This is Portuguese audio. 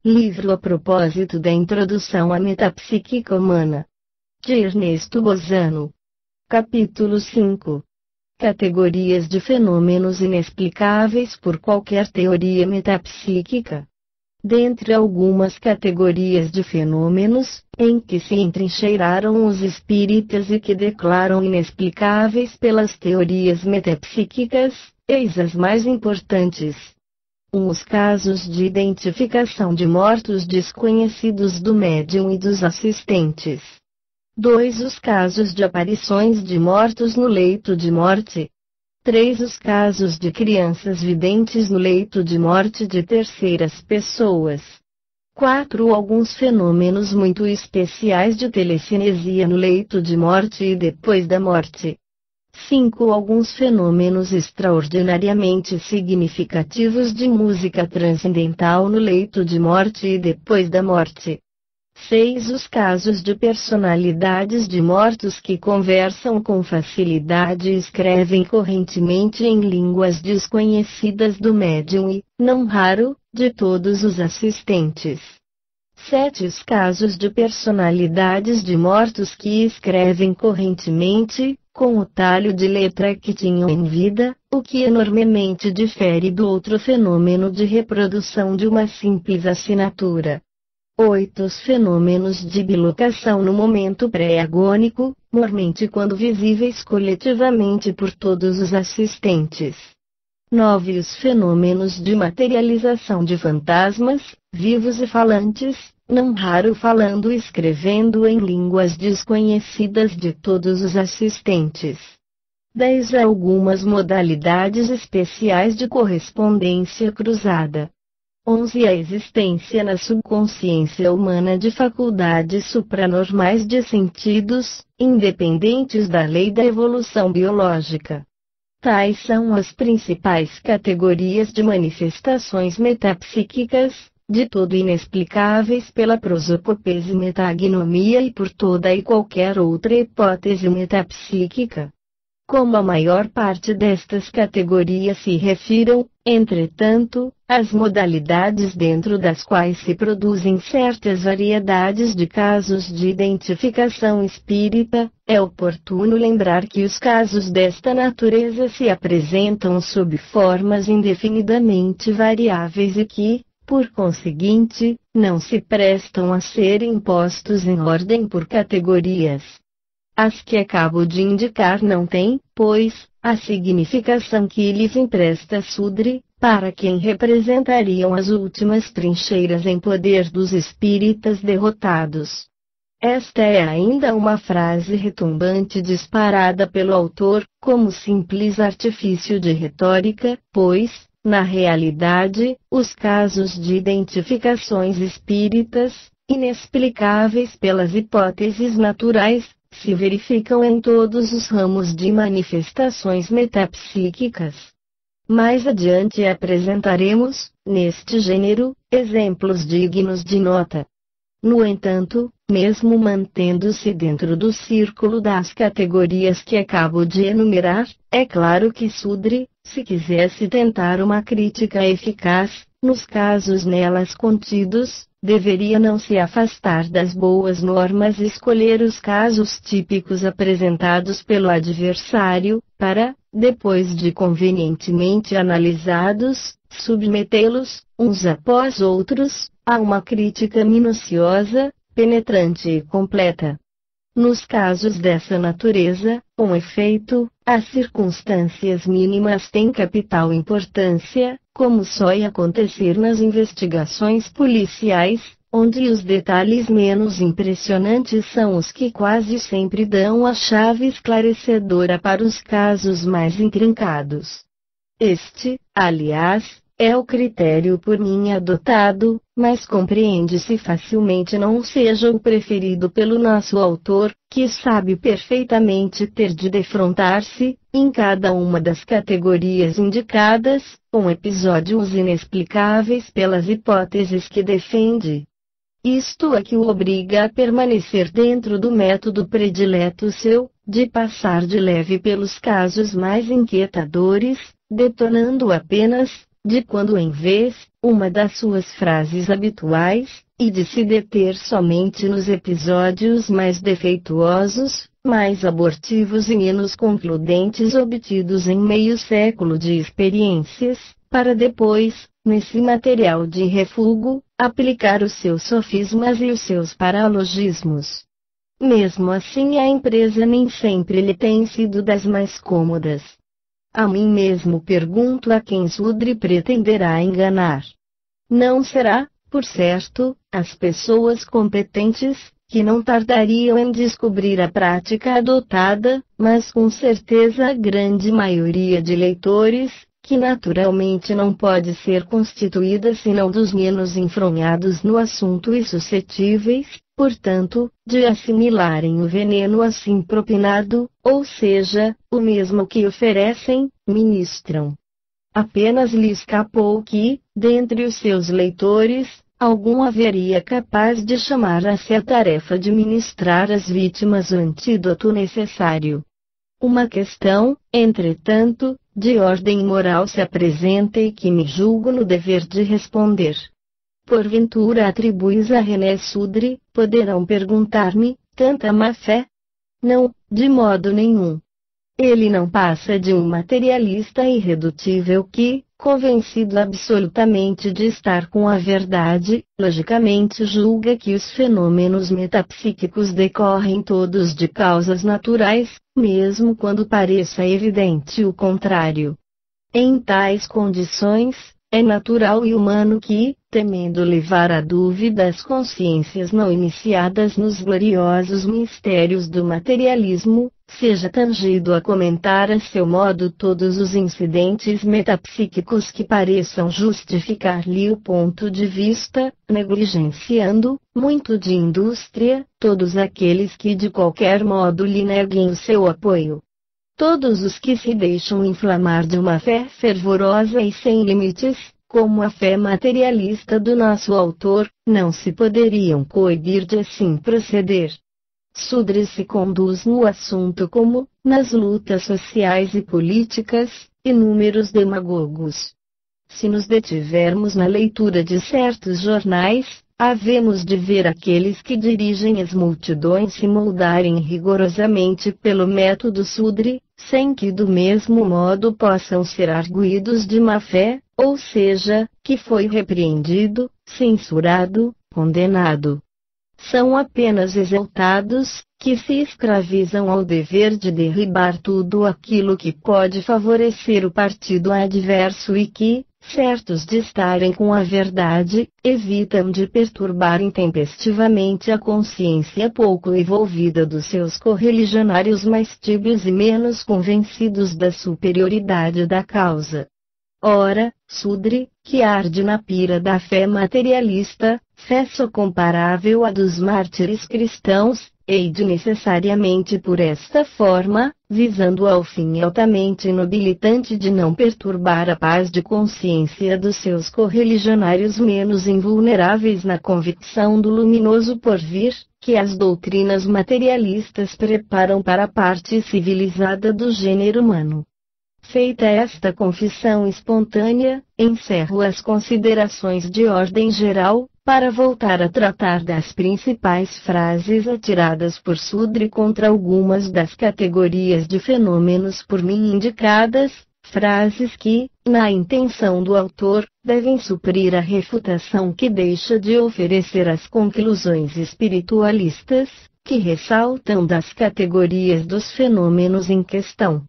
Livro a propósito da Introdução à Metapsíquica Humana, de Ernesto Bozano. Capítulo 5. Categorias de fenômenos inexplicáveis por qualquer teoria metapsíquica. Dentre algumas categorias de fenômenos, em que se entrincheiraram os espíritas e que declaram inexplicáveis pelas teorias metapsíquicas, eis as mais importantes. 1. Os casos de identificação de mortos desconhecidos do médium e dos assistentes. 2. Os casos de aparições de mortos no leito de morte. 3. Os casos de crianças videntes no leito de morte de terceiras pessoas. 4. Alguns fenômenos muito especiais de telecinesia no leito de morte e depois da morte. 5. Alguns fenômenos extraordinariamente significativos de música transcendental no leito de morte e depois da morte. 6. Os casos de personalidades de mortos que conversam com facilidade e escrevem correntemente em línguas desconhecidas do médium e, não raro, de todos os assistentes. 7. Os casos de personalidades de mortos que escrevem correntemente, com o talho de letra que tinham em vida, o que enormemente difere do outro fenômeno de reprodução de uma simples assinatura. 8. Os fenômenos de bilocação no momento pré-agônico, mormente quando visíveis coletivamente por todos os assistentes. 9. Os fenômenos de materialização de fantasmas, vivos e falantes, não raro falando e escrevendo em línguas desconhecidas de todos os assistentes. 10. Algumas modalidades especiais de correspondência cruzada. 11. A existência na subconsciência humana de faculdades supranormais de sentidos, independentes da lei da evolução biológica. Tais são as principais categorias de manifestações metapsíquicas, de todo inexplicáveis pela prosopopese e metagnomia e por toda e qualquer outra hipótese metapsíquica. Como a maior parte destas categorias se refiram, entretanto, às modalidades dentro das quais se produzem certas variedades de casos de identificação espírita, é oportuno lembrar que os casos desta natureza se apresentam sob formas indefinidamente variáveis e que, por conseguinte, não se prestam a serem postos em ordem por categorias. As que acabo de indicar não têm, pois, a significação que lhes empresta Sudre, para quem representariam as últimas trincheiras em poder dos espíritas derrotados. Esta é ainda uma frase retumbante disparada pelo autor, como simples artifício de retórica, pois, na realidade, os casos de identificações espíritas, inexplicáveis pelas hipóteses naturais, se verificam em todos os ramos de manifestações metapsíquicas. Mais adiante apresentaremos, neste gênero, exemplos dignos de nota. No entanto, mesmo mantendo-se dentro do círculo das categorias que acabo de enumerar, é claro que Sudre, se quisesse tentar uma crítica eficaz, nos casos nelas contidos, deveria não se afastar das boas normas e escolher os casos típicos apresentados pelo adversário, para, depois de convenientemente analisados, submetê-los, uns após outros, a uma crítica minuciosa, penetrante e completa. Nos casos dessa natureza, com efeito, as circunstâncias mínimas têm capital importância, como só ia acontecer nas investigações policiais, onde os detalhes menos impressionantes são os que quase sempre dão a chave esclarecedora para os casos mais intrincados. Este, aliás, é o critério por mim adotado, mas compreende-se facilmente não seja o preferido pelo nosso autor, que sabe perfeitamente ter de defrontar-se, em cada uma das categorias indicadas, com episódios inexplicáveis pelas hipóteses que defende. Isto é que o obriga a permanecer dentro do método predileto seu, de passar de leve pelos casos mais inquietadores, detonando apenas, de quando em vez, uma das suas frases habituais, e de se deter somente nos episódios mais defeituosos, mais abortivos e menos concludentes obtidos em meio século de experiências, para depois, nesse material de refúgio, aplicar os seus sofismas e os seus paralogismos. Mesmo assim, a empresa nem sempre lhe tem sido das mais cômodas. A mim mesmo pergunto a quem Sudri pretenderá enganar. Não será, por certo, as pessoas competentes, que não tardariam em descobrir a prática adotada, mas com certeza a grande maioria de leitores, que naturalmente não pode ser constituída senão dos menos enfronhados no assunto e suscetíveis, portanto, de assimilarem o veneno assim propinado, ou seja, o mesmo que oferecem, ministram. Apenas lhe escapou que, dentre os seus leitores, algum haveria capaz de chamar a si a tarefa de ministrar às vítimas o antídoto necessário. Uma questão, entretanto, de ordem moral se apresenta e que me julgo no dever de responder. Porventura atribuis a René Sudri, poderão perguntar-me, tanta má-fé? Não, de modo nenhum. Ele não passa de um materialista irredutível que, convencido absolutamente de estar com a verdade, logicamente julga que os fenômenos metapsíquicos decorrem todos de causas naturais, mesmo quando pareça evidente o contrário. Em tais condições, é natural e humano que, temendo levar à dúvida as consciências não iniciadas nos gloriosos mistérios do materialismo, seja tangido a comentar a seu modo todos os incidentes metapsíquicos que pareçam justificar-lhe o ponto de vista, negligenciando, muito de indústria, todos aqueles que de qualquer modo lhe neguem o seu apoio. Todos os que se deixam inflamar de uma fé fervorosa e sem limites, como a fé materialista do nosso autor, não se poderiam coibir de assim proceder. Sudri se conduz no assunto como, nas lutas sociais e políticas, inúmeros demagogos. Se nos detivermos na leitura de certos jornais, havemos de ver aqueles que dirigem as multidões se moldarem rigorosamente pelo método Sudri, sem que do mesmo modo possam ser arguidos de má-fé, ou seja, que foi repreendido, censurado, condenado. São apenas exaltados, que se escravizam ao dever de derribar tudo aquilo que pode favorecer o partido adverso e que, certos de estarem com a verdade, evitam de perturbar intempestivamente a consciência pouco evolvida dos seus correligionários mais tíbios e menos convencidos da superioridade da causa. Ora, Sudri, que arde na pira da fé materialista, fé só comparável à dos mártires cristãos, hei-de necessariamente por esta forma, visando ao fim altamente nobilitante de não perturbar a paz de consciência dos seus correligionários menos invulneráveis na convicção do luminoso porvir, que as doutrinas materialistas preparam para a parte civilizada do gênero humano. Feita esta confissão espontânea, encerro as considerações de ordem geral, para voltar a tratar das principais frases atiradas por Sudri contra algumas das categorias de fenômenos por mim indicadas, frases que, na intenção do autor, devem suprir a refutação que deixa de oferecer às conclusões espiritualistas, que ressaltam das categorias dos fenômenos em questão.